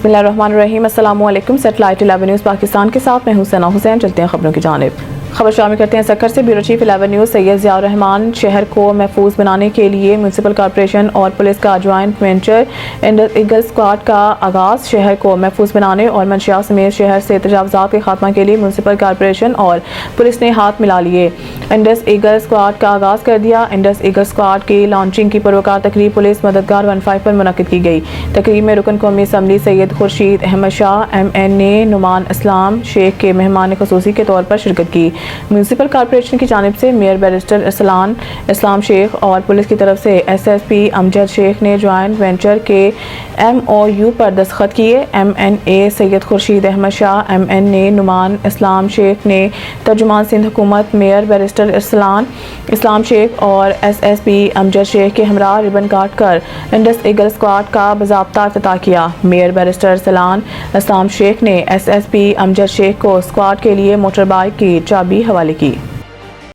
बिस्मिल्लाहिर्रहमानिर्रहीम। अस्सलामु अलैकुम। सेटेलाइट 11 न्यूज़ पाकिस्तान के साथ मैं हूं सना हुसैन। चलते हैं खबरों की जानिब। खबर शामिल करते हैं सक्कर से। Bureau chief 11 news Syed Ziaur Rahman शहर को महफूज बनाने के लिए म्यूनसिपल कॉर्पोरेशन और पुलिस का joint venture Indus eagle squad का आगाज़। शहर को महफूज बनाने और मंशियात समेत शहर से तजावुज़ात के खात्मा के लिए म्यूनसिपल कॉर्पोरेशन और पुलिस ने हाथ मिला लिए इंडस ईगल स्क्वाड का आगाज़ कर दिया। इंडस ईगल स्क्वाड की लॉन्चिंग की पुरवकार तकरीब पुलिस मददगार 15 पर मुनक्किद की गई। तकरीब में रुकन कौमी असम्बली सैयद खुर्शीद अहमद शाह MNA नुमान इस्लाम शेख के मेहमान खुसूसी के तौर पर शिरकत की। म्यूनसिपल कॉर्पोरेशन की जानिब से मेयर बैरिस्टर अरसलान इस्लाम शेख और पुलिस की तरफ से SSP अमजद शेख ने जॉइंट वेंचर के MOU पर दस्तखत किए। MNA सैयद खुर्शीद अहमद शाह, MNA नुमान इस्लाम शेख ने तर्जुमान सिंध हुकूमत मेयर बैरिस्टर अरसलान इस्लाम शेख और SSP अमजद शेख के हमरा रिबन काट कर इंडस ईगल स्क्वाड का बाज़ाब्ता इफ्तिताह किया। मेयर बैरिस्टर अरसलान इस्लाम शेख ने SSP अमजद शेख को स्क्वाड के लिए मोटर बाइक की चाबी हवाले की।